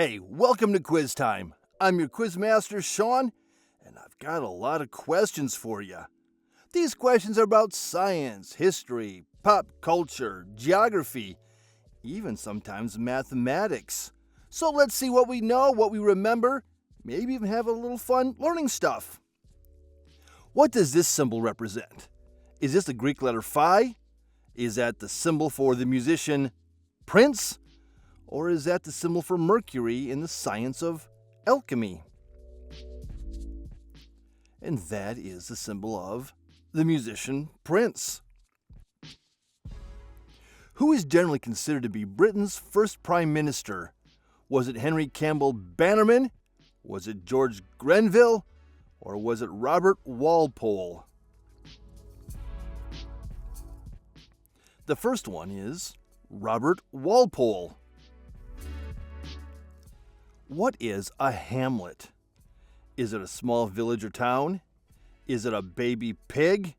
Hey, welcome to Quiz Time. I'm your quiz master, Sean, and I've got a lot of questions for you. These questions are about science, history, pop culture, geography, even sometimes mathematics. So let's see what we know, what we remember, maybe even have a little fun learning stuff. What does this symbol represent? Is this the Greek letter phi? Is that the symbol for the musician Prince? Or is that the symbol for Mercury in the science of alchemy? And that is the symbol of the musician Prince. Who is generally considered to be Britain's first Prime Minister? Was it Henry Campbell Bannerman? Was it George Grenville? Or was it Robert Walpole? The first one is Robert Walpole. What is a hamlet? Is it a small village or town? Is it a baby pig?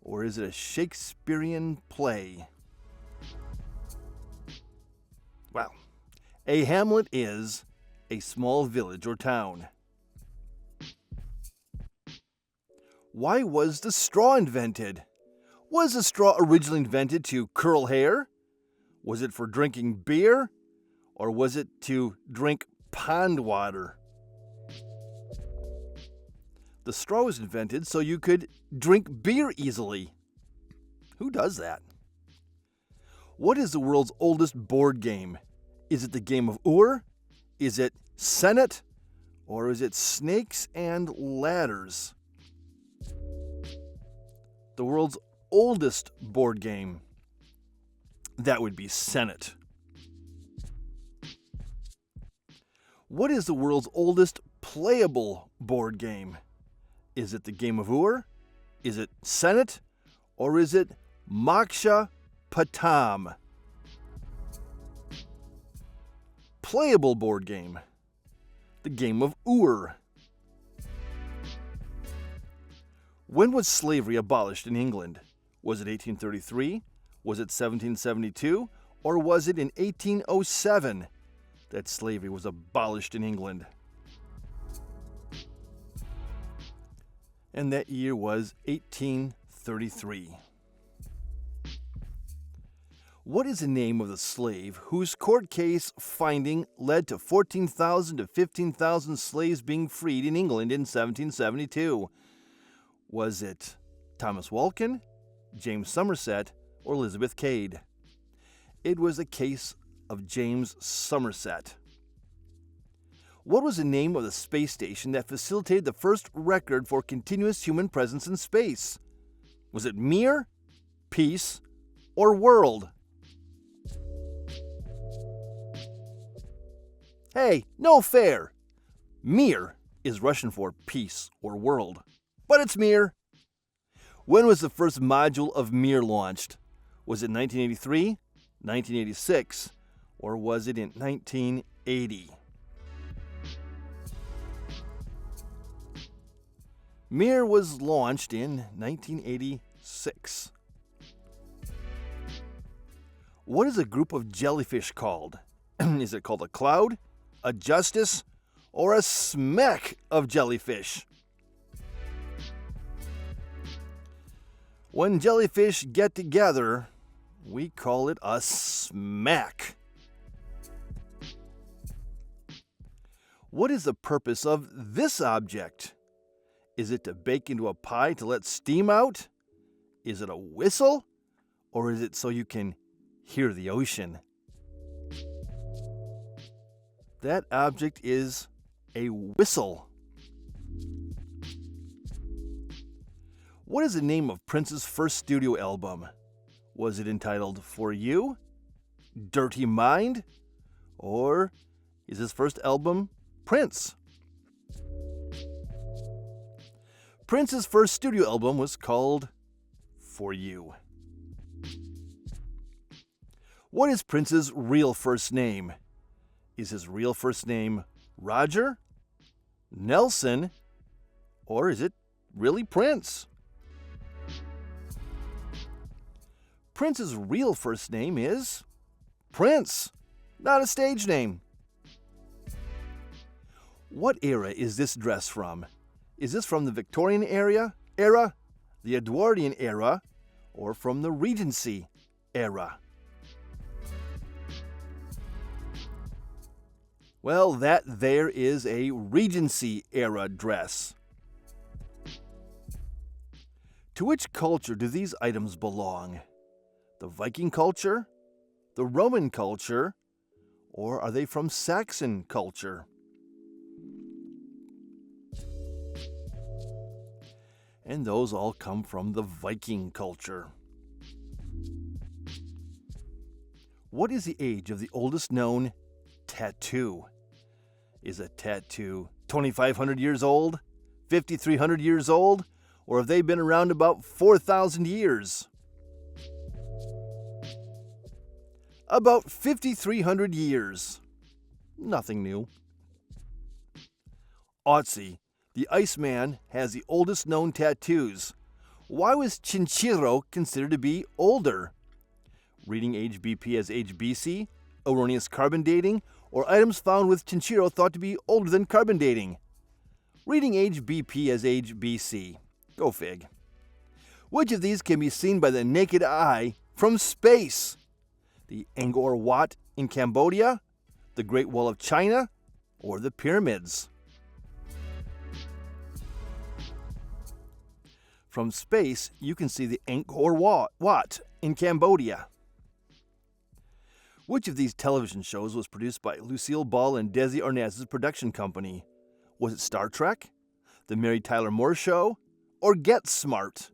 Or is it a Shakespearean play? Well, a hamlet is a small village or town. Why was the straw invented? Was the straw originally invented to curl hair? Was it for drinking beer? Or was it to drink pond water? The straw was invented so you could drink beer easily. Who does that? What is the world's oldest board game? Is it the game of Ur? Is it Senet? Or is it Snakes and Ladders? The world's oldest board game. That would be Senet. What is the world's oldest playable board game? Is it the game of Ur? Is it Senet? Or is it Moksha Patam? Playable board game. The game of Ur. When was slavery abolished in England? Was it 1833? Was it 1772? Or was it in 1807 that slavery was abolished in England? And that year was 1833. What is the name of the slave whose court case finding led to 14,000 to 15,000 slaves being freed in England in 1772? Was it Thomas Walken, James Somerset, or Elizabeth Cade? It was the case of James Somerset. What was the name of the space station that facilitated the first record for continuous human presence in space? Was it Mir, Peace, or World? Hey, no fair! Mir is Russian for peace or world, but it's Mir. When was the first module of Mir launched? Was it 1983, 1986, or was it in 1980? Mir was launched in 1986. What is a group of jellyfish called? Is it called a cloud, a justice, or a smack of jellyfish? When jellyfish get together, we call it a smack. What is the purpose of this object? Is it to bake into a pie to let steam out? Is it a whistle? Or is it so you can hear the ocean? That object is a whistle. What is the name of Prince's first studio album? Was it entitled For You? Dirty Mind? Or is his first album Prince? Prince's first studio album was called For You. What is Prince's real first name? Is his real first name Roger, Nelson, or is it really Prince? Prince's real first name is Prince, not a stage name. What era is this dress from? Is this from the Victorian era, the Edwardian era, or from the Regency era? Well, that there is a Regency era dress. To which culture do these items belong? The Viking culture? The Roman culture? Or are they from Saxon culture? And those all come from the Viking culture. What is the age of the oldest known tattoo? Is a tattoo 2,500 years old? 5,300 years old? Or have they been around about 4,000 years? About 5,300 years. Nothing new. Otzi, the Iceman, has the oldest known tattoos. Why was Chinchiro considered to be older? Reading age BP as age BC, erroneous carbon dating, or items found with Chinchiro thought to be older than carbon dating? Reading age BP as age BC. Go fig. Which of these can be seen by the naked eye from space? The Angkor Wat in Cambodia, the Great Wall of China, or the pyramids? From space, you can see the Angkor Wat in Cambodia. Which of these television shows was produced by Lucille Ball and Desi Arnaz's production company? Was it Star Trek, The Mary Tyler Moore Show, or Get Smart?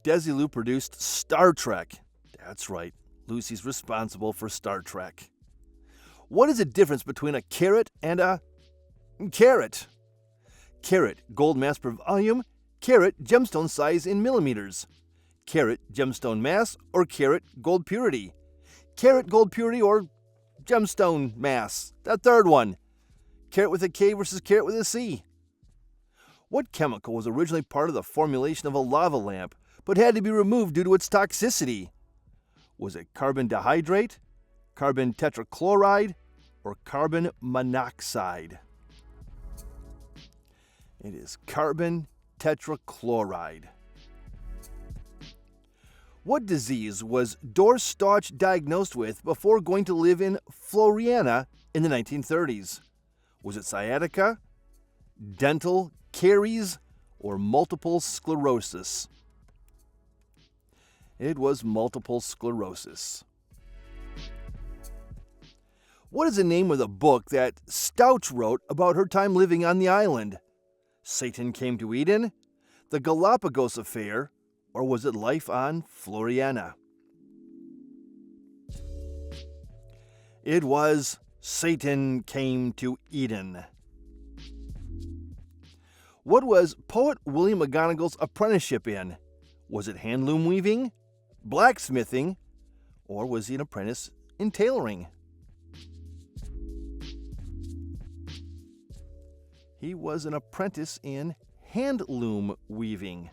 Desilu produced Star Trek. That's right, Lucy's responsible for Star Trek. What is the difference between a carat and a carat? Carat, gold mass per volume. Carat, gemstone size in millimeters. Carat, gemstone mass, or carat, gold purity. Carat, gold purity, or gemstone mass. That third one. Carat with a K versus carat with a C. What chemical was originally part of the formulation of a lava lamp, but had to be removed due to its toxicity? Was it carbon dihydrate, carbon tetrachloride, or carbon monoxide? It is carbon tetrachloride. What disease was Doris Stauch diagnosed with before going to live in Floriana in the 1930s? Was it sciatica, dental caries, or multiple sclerosis? It was multiple sclerosis. What is the name of the book that Stauch wrote about her time living on the island? Satan Came to Eden, The Galapagos Affair, or was it Life on Floriana? It was Satan Came to Eden. What was poet William McGonagall's apprenticeship in? Was it handloom weaving, blacksmithing, or was he an apprentice in tailoring? He was an apprentice in handloom weaving.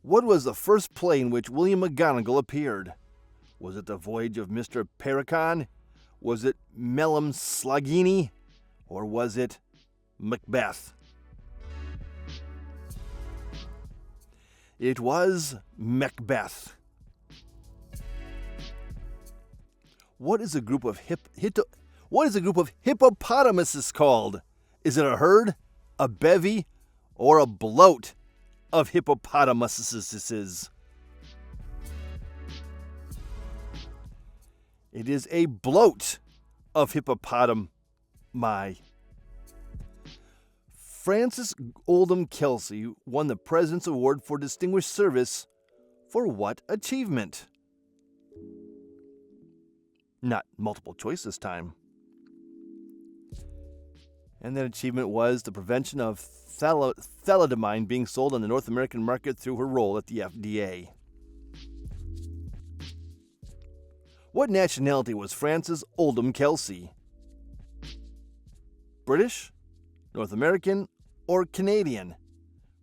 What was the first play in which William McGonagall appeared? Was it The Voyage of Mr. Pericon? Was it Mellum Slagini? Or was it Macbeth? It was Macbeth. What is a group of hippopotamuses called? Is it a herd, a bevy, or a bloat of hippopotamuses? It is a bloat of hippopotami. Francis Oldham Kelsey won the President's Award for Distinguished Service for what achievement? Not multiple choice this time. And that achievement was the prevention of thalidomide being sold on the North American market through her role at the FDA. What nationality was Francis Oldham Kelsey? British, North American, or Canadian?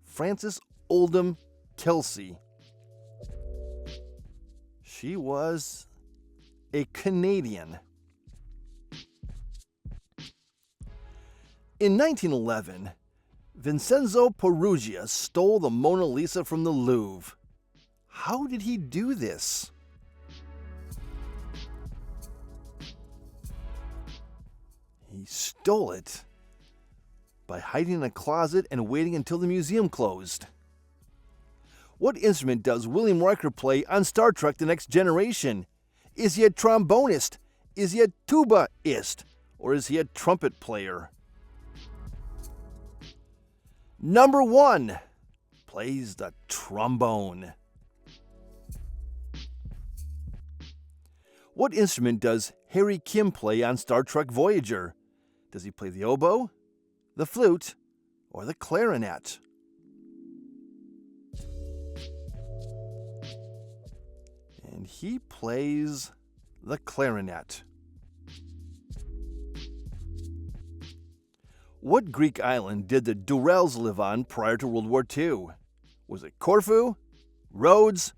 Francis Oldham Kelsey. She was a Canadian? In 1911, Vincenzo Peruggia stole the Mona Lisa from the Louvre. How did he do this? He stole it by hiding in a closet and waiting until the museum closed. What instrument does William Riker play on Star Trek The Next Generation? Is he a trombonist? Is he a tubaist? Or is he a trumpet player? Number 1 plays the trombone. What instrument does Harry Kim play on Star Trek Voyager? Does he play the oboe, the flute, or the clarinet? And he plays the clarinet. What Greek island did the Durrells live on prior to World War II? Was it Corfu, Rhodes,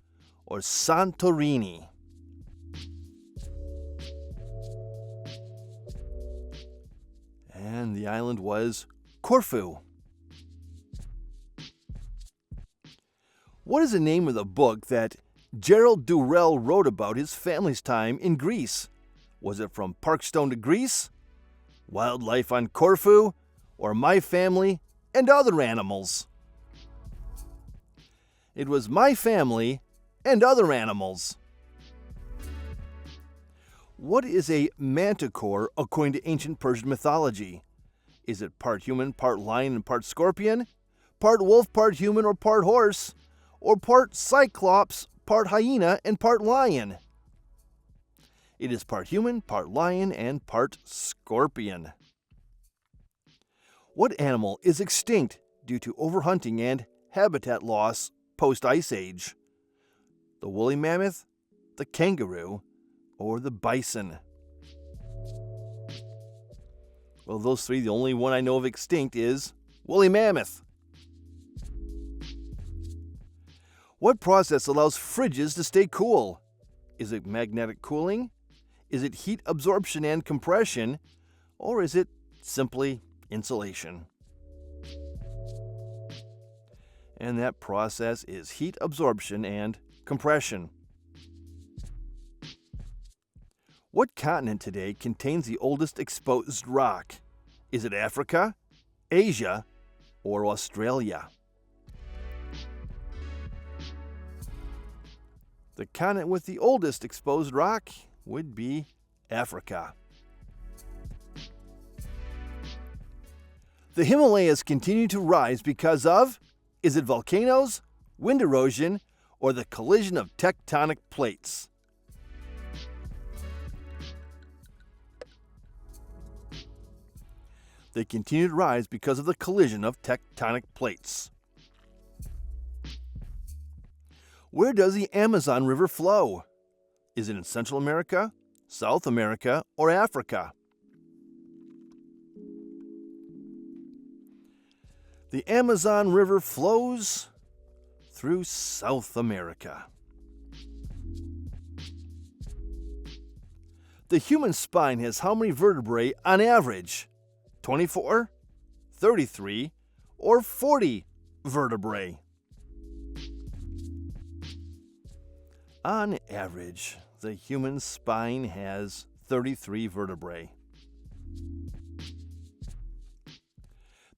or Santorini? And the island was Corfu. What is the name of the book that Gerald Durrell wrote about his family's time in Greece? Was it From Parkstone to Greece, Wildlife on Corfu, or My Family and Other Animals? It was My Family and Other Animals. What is a manticore according to ancient Persian mythology? Is it part human, part lion, and part scorpion? Part wolf, part human, or part horse? Or part cyclops, part hyena, and part lion? It is part human, part lion, and part scorpion. What animal is extinct due to overhunting and habitat loss post-Ice Age? The woolly mammoth, the kangaroo, or the bison? Well, those three, the only one I know of extinct is woolly mammoth. What process allows fridges to stay cool? Is it magnetic cooling? Is it heat absorption and compression? Or is it simply insulation? And that process is heat absorption and compression. What continent today contains the oldest exposed rock? Is it Africa, Asia, or Australia? The continent with the oldest exposed rock would be Africa. The Himalayas continue to rise because of, is it volcanoes, wind erosion, or the collision of tectonic plates? They continue to rise because of the collision of tectonic plates. Where does the Amazon River flow? Is it in Central America, South America, or Africa? The Amazon River flows through South America. The human spine has how many vertebrae on average? 24, 33, or 40 vertebrae? On average, the human spine has 33 vertebrae.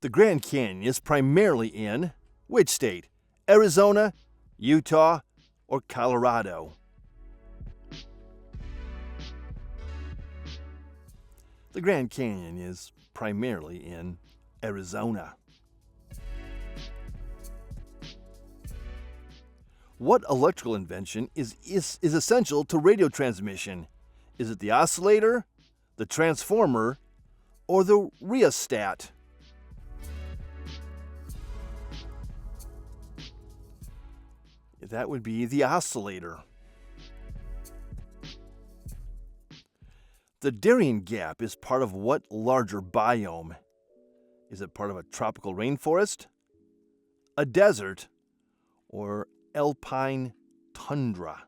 The Grand Canyon is primarily in which state? Arizona, Utah, or Colorado? The Grand Canyon is primarily in Arizona. What electrical invention is essential to radio transmission? Is it the oscillator, the transformer, or the rheostat? That would be the oscillator. The Darien Gap is part of what larger biome? Is it part of a tropical rainforest, a desert, or alpine tundra?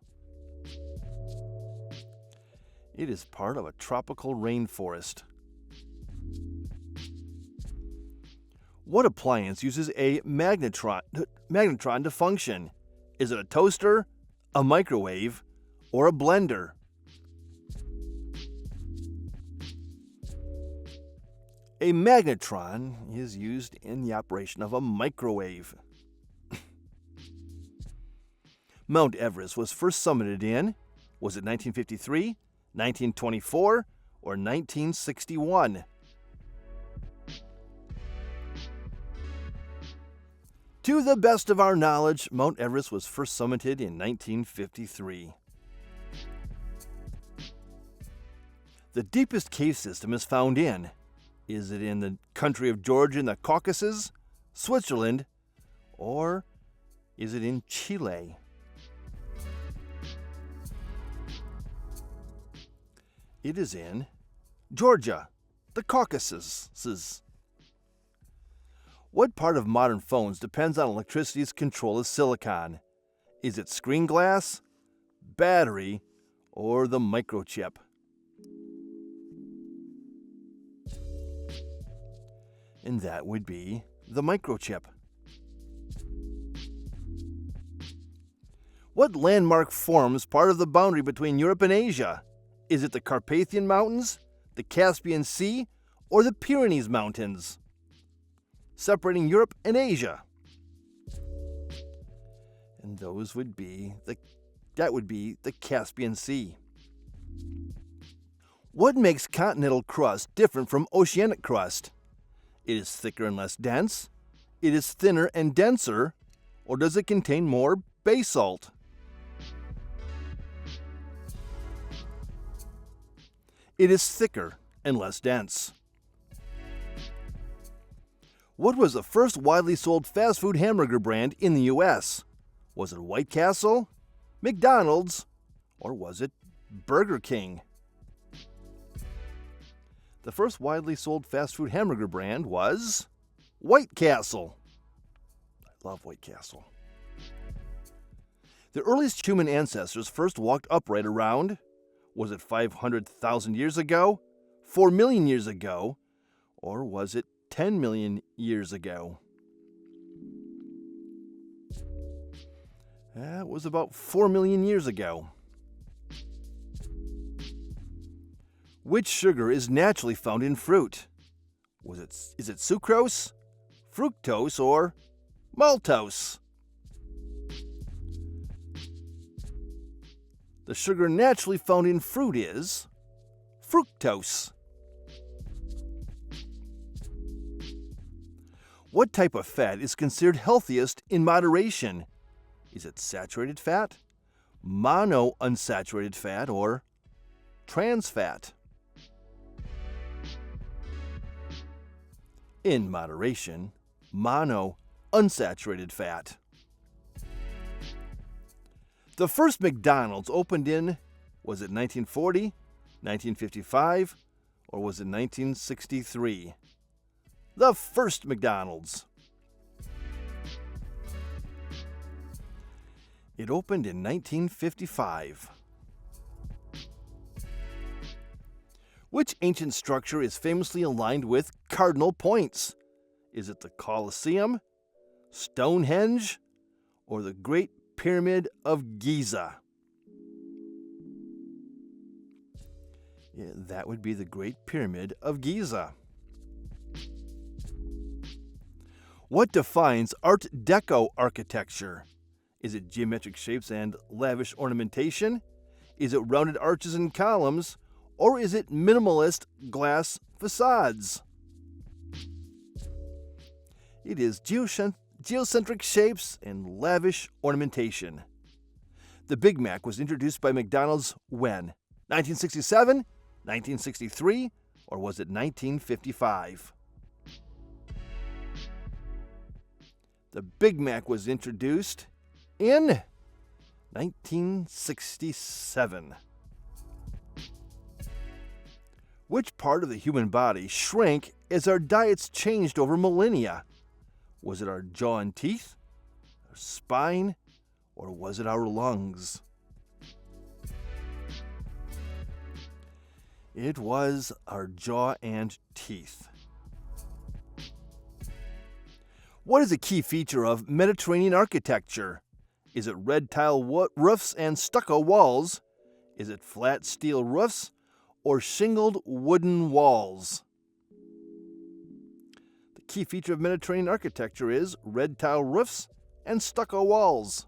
It is part of a tropical rainforest. What appliance uses a magnetron to function? Is it a toaster, a microwave, or a blender? A magnetron is used in the operation of a microwave. Mount Everest was first summited in, was it 1953, 1924, or 1961? To the best of our knowledge, Mount Everest was first summited in 1953. The deepest cave system is found in, is it in the country of Georgia in the Caucasus, Switzerland, or is it in Chile? It is in Georgia, the Caucasus. What part of modern phones depends on electricity's control as silicon? Is it screen glass, battery, or the microchip? And that would be the microchip. What landmark forms part of the boundary between Europe and Asia? Is it the Carpathian Mountains, the Caspian Sea, or the Pyrenees Mountains, separating Europe and Asia? And that would be the Caspian Sea. What makes continental crust different from oceanic crust? It is thicker and less dense, it is thinner and denser, or does it contain more basalt? It is thicker and less dense. What was the first widely sold fast food hamburger brand in the U.S.? Was it White Castle, McDonald's, or was it Burger King? The first widely sold fast food hamburger brand was White Castle. I love White Castle. The earliest human ancestors first walked upright around, was it 500,000 years ago, 4 million years ago, or was it 10 million years ago? That was about 4 million years ago. Which sugar is naturally found in fruit? Is it sucrose, fructose, or maltose? The sugar naturally found in fruit is fructose. What type of fat is considered healthiest in moderation? Is it saturated fat, monounsaturated fat, or trans fat? In moderation, monounsaturated fat. The first McDonald's opened in, was it 1940, 1955, or was it 1963? The first McDonald's. It opened in 1955. Which ancient structure is famously aligned with cardinal points? Is it the Colosseum, Stonehenge, or the Great Pyramid of Giza? Yeah, that would be the Great Pyramid of Giza. What defines Art Deco architecture? Is it geometric shapes and lavish ornamentation? Is it rounded arches and columns? Or is it minimalist glass facades? It is geocentric shapes and lavish ornamentation. The Big Mac was introduced by McDonald's when? 1967, 1963, or was it 1955? The Big Mac was introduced in 1967. Which part of the human body shrank as our diets changed over millennia? Was it our jaw and teeth, our spine, or was it our lungs? It was our jaw and teeth. What is a key feature of Mediterranean architecture? Is it red tile roofs and stucco walls? Is it flat steel roofs or shingled wooden walls? The key feature of Mediterranean architecture is red tile roofs and stucco walls.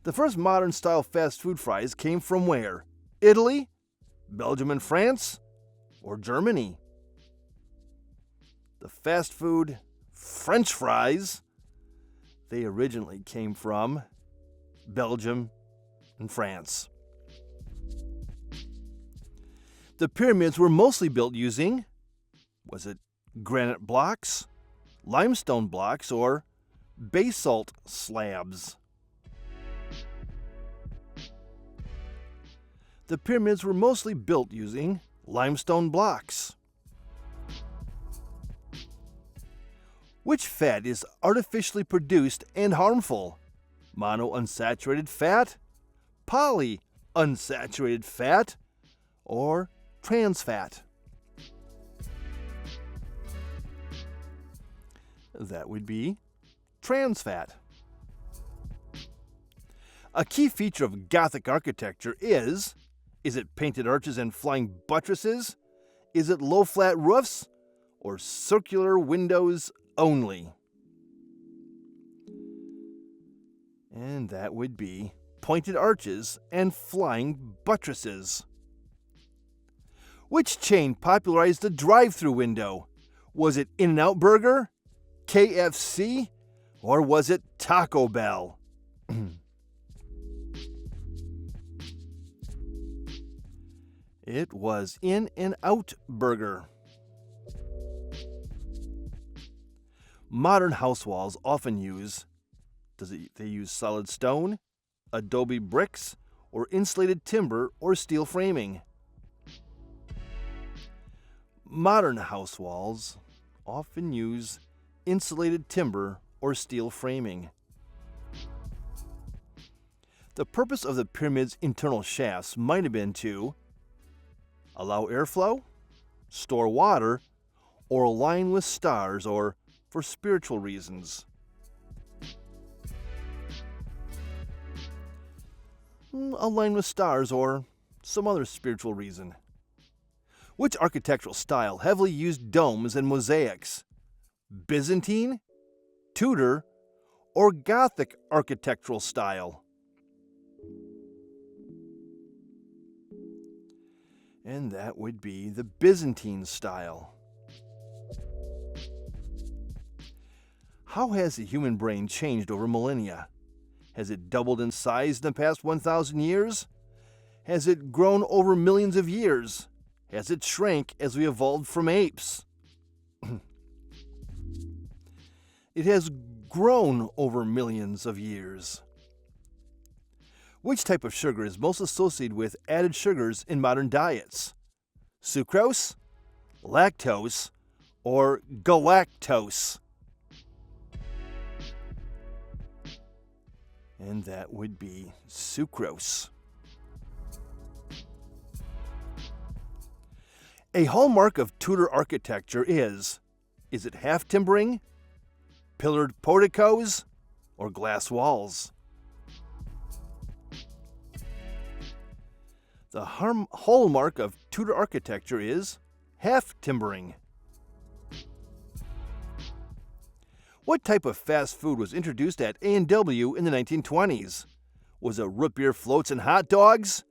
The first modern style fast food fries came from where? Italy, Belgium and France, or Germany? The fast food French fries, they originally came from Belgium and France. The pyramids were mostly built using, was it granite blocks, limestone blocks, or basalt slabs? The pyramids were mostly built using limestone blocks. Which fat is artificially produced and harmful? Monounsaturated fat, polyunsaturated fat, or trans fat? That would be trans fat. A key feature of Gothic architecture is it painted arches and flying buttresses? Is it low flat roofs or circular windows only? And that would be pointed arches and flying buttresses. Which chain popularized the drive-through window? Was it In-N-Out Burger, KFC, or was it Taco Bell? It was In-N-Out Burger. Modern house walls often use, they use solid stone, adobe bricks, or insulated timber or steel framing. Modern house walls often use insulated timber or steel framing. The purpose of the pyramid's internal shafts might have been to allow airflow, store water, or align with stars, or for spiritual reasons. Align with stars or some other spiritual reason. Which architectural style heavily used domes and mosaics? Byzantine, Tudor, or Gothic architectural style? And that would be the Byzantine style. How has the human brain changed over millennia? Has it doubled in size in the past 1,000 years? Has it grown over millions of years? Has it shrank as we evolved from apes? It has grown over millions of years. Which type of sugar is most associated with added sugars in modern diets? Sucrose, lactose, or galactose? And that would be sucrose. A hallmark of Tudor architecture is it half timbering, pillared porticos, or glass walls? The hallmark of Tudor architecture is half timbering. What type of fast food was introduced at A&W in the 1920s? Was it root beer floats and hot dogs,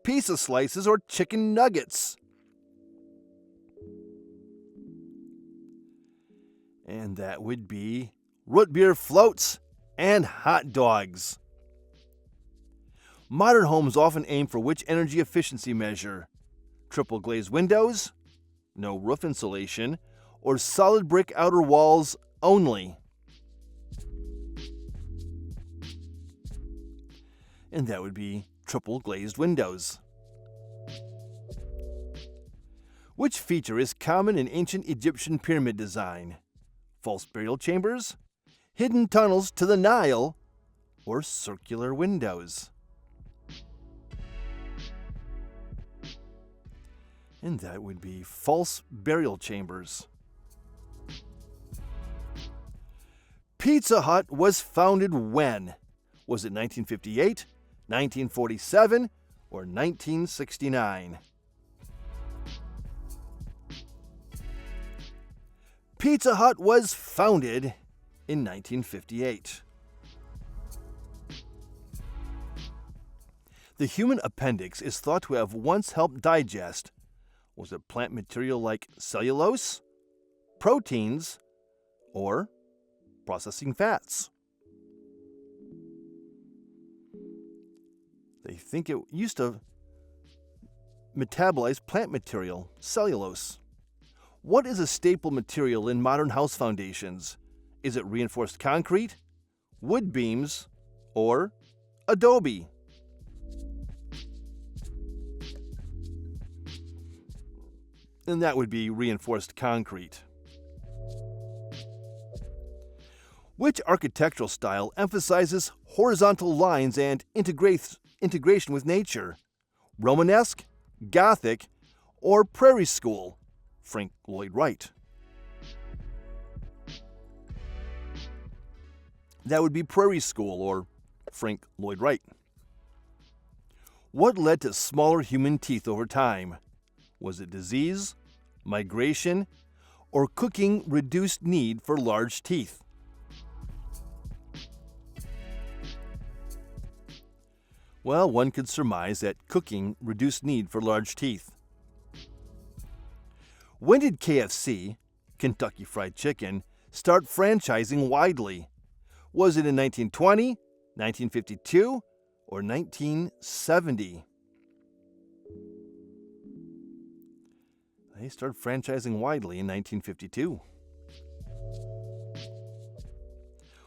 pizza slices, or chicken nuggets? And that would be root beer floats and hot dogs. Modern homes often aim for which energy efficiency measure? Triple glazed windows, no roof insulation, or solid brick outer walls only? And that would be triple glazed windows. Which feature is common in ancient Egyptian pyramid design? False burial chambers, hidden tunnels to the Nile, or circular windows? And that would be false burial chambers. Pizza Hut was founded when? Was it 1958, 1947, or 1969? Pizza Hut was founded in 1958. The human appendix is thought to have once helped digest. Was it plant material like cellulose, proteins, or processing fats? They think it used to metabolize plant material, cellulose. What is a staple material in modern house foundations? Is it reinforced concrete, wood beams, or adobe? And that would be reinforced concrete. Which architectural style emphasizes horizontal lines and integration with nature? Romanesque, Gothic, or Prairie School? Frank Lloyd Wright. That would be Prairie School or Frank Lloyd Wright. What led to smaller human teeth over time? Was it disease, migration, or cooking reduced need for large teeth? Well, one could surmise that cooking reduced need for large teeth. When did KFC, Kentucky Fried Chicken, start franchising widely? Was it in 1920, 1952, or 1970? They started franchising widely in 1952.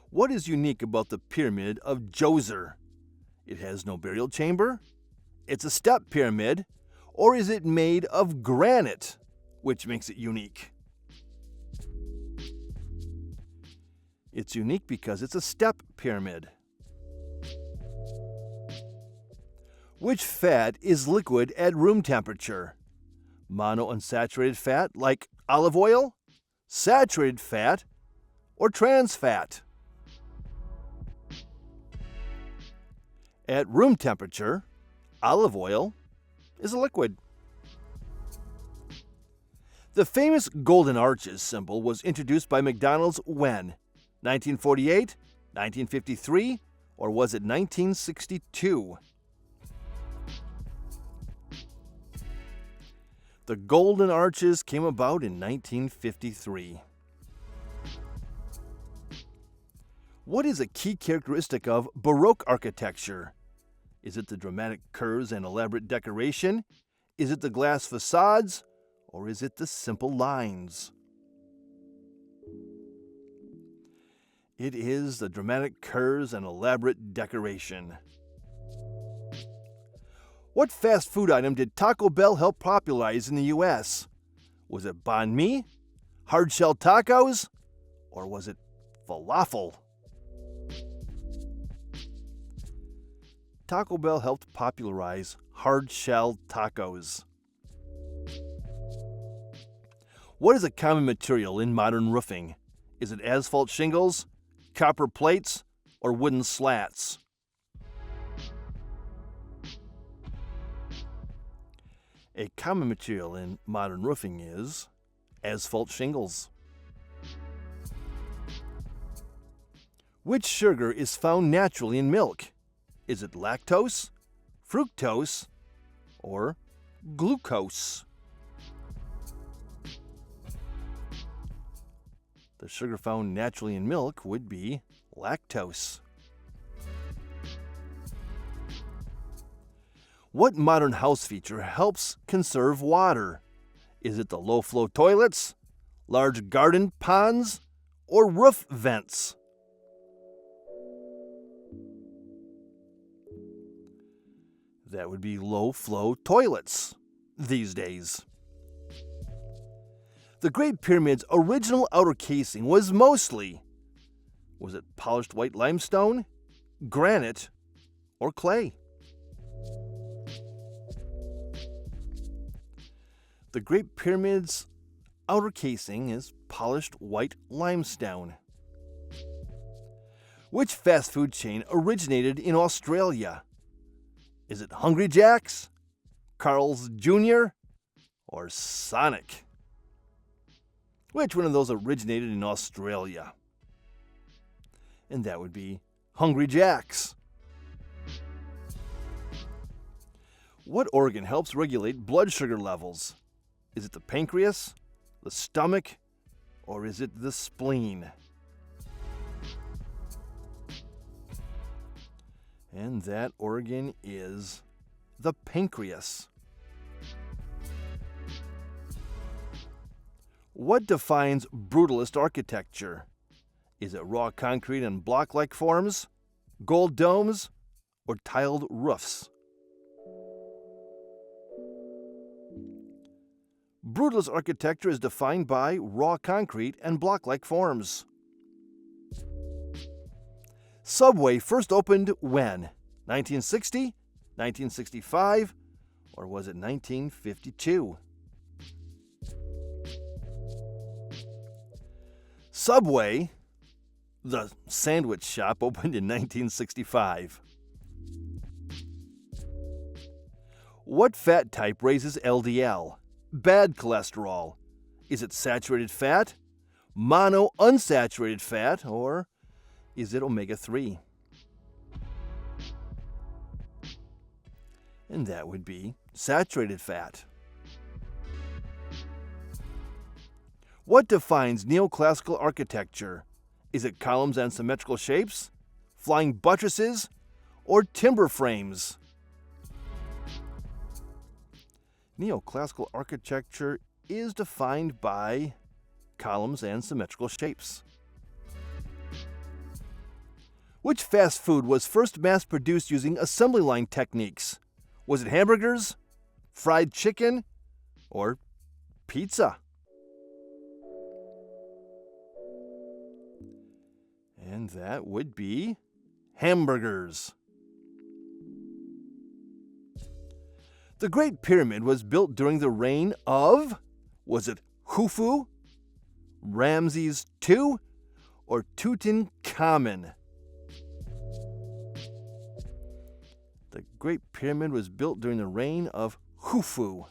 What is unique about the Pyramid of Djoser? It has no burial chamber? It's a step pyramid? Or is it made of granite, which makes it unique? It's unique because it's a step pyramid. Which fat is liquid at room temperature? Monounsaturated fat like olive oil, saturated fat, or trans fat? At room temperature, olive oil is a liquid. The famous Golden Arches symbol was introduced by McDonald's when? 1948, 1953, or was it 1962? The Golden Arches came about in 1953. What is a key characteristic of Baroque architecture? Is it the dramatic curves and elaborate decoration? Is it the glass facades? Or is it the simple lines? It is the dramatic curves and elaborate decoration. What fast food item did Taco Bell help popularize in the U.S.? Was it banh mi, hard-shell tacos, or was it falafel? Taco Bell helped popularize hard-shell tacos. What is a common material in modern roofing? Is it asphalt shingles, copper plates, or wooden slats? A common material in modern roofing is asphalt shingles. Which sugar is found naturally in milk? Is it lactose, fructose, or glucose? The sugar found naturally in milk would be lactose. What modern house feature helps conserve water? Is it the low-flow toilets, large garden ponds, or roof vents? That would be low-flow toilets these days. The Great Pyramid's original outer casing was it polished white limestone, granite, or clay? The Great Pyramid's outer casing is polished white limestone. Which fast food chain originated in Australia? Is it Hungry Jack's, Carl's Jr., or Sonic? Which one of those originated in Australia? And that would be Hungry Jack's. What organ helps regulate blood sugar levels? Is it the pancreas, the stomach, or is it the spleen? And that organ is the pancreas. What defines brutalist architecture? Is it raw concrete and block-like forms, gold domes, or tiled roofs? Brutalist architecture is defined by raw concrete and block-like forms. Subway first opened when? 1960, 1965, or was it 1952? Subway, the sandwich shop, opened in 1965. What fat type raises LDL? Bad cholesterol. Is it saturated fat, monounsaturated fat, or is it omega-3? And that would be saturated fat. What defines neoclassical architecture? Is it columns and symmetrical shapes, flying buttresses, or timber frames? Neoclassical architecture is defined by columns and symmetrical shapes. Which fast food was first mass-produced using assembly line techniques? Was it hamburgers, fried chicken, or pizza? And that would be hamburgers. The Great Pyramid was built during the reign of, was it Khufu, Ramses II, or Tutankhamun? The Great Pyramid was built during the reign of Khufu.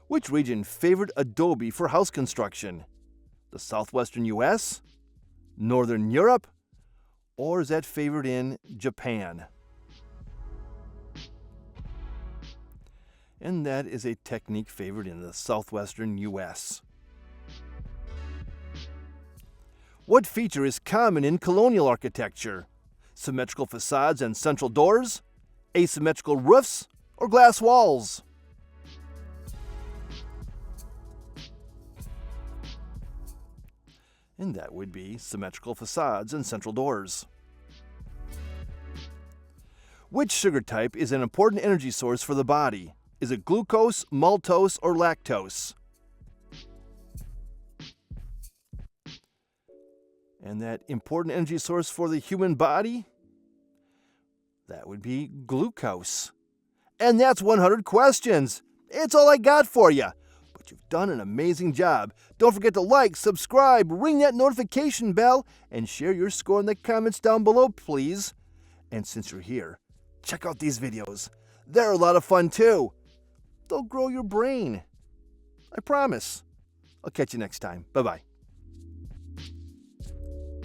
Which region favored adobe for house construction? The southwestern U.S., northern Europe, or is that favored in Japan? And that is a technique favored in the southwestern U.S. What feature is common in colonial architecture? Symmetrical facades and central doors, asymmetrical roofs, or glass walls? And that would be symmetrical facades and central doors. Which sugar type is an important energy source for the body? Is it glucose, maltose, or lactose? And that important energy source for the human body? That would be glucose. And that's 100 questions. It's all I got for you. But you've done an amazing job. Don't forget to like, subscribe, ring that notification bell, and share your score in the comments down below, please. And since you're here, check out these videos. They're a lot of fun too. They'll grow your brain. I promise. I'll catch you next time. Bye-bye.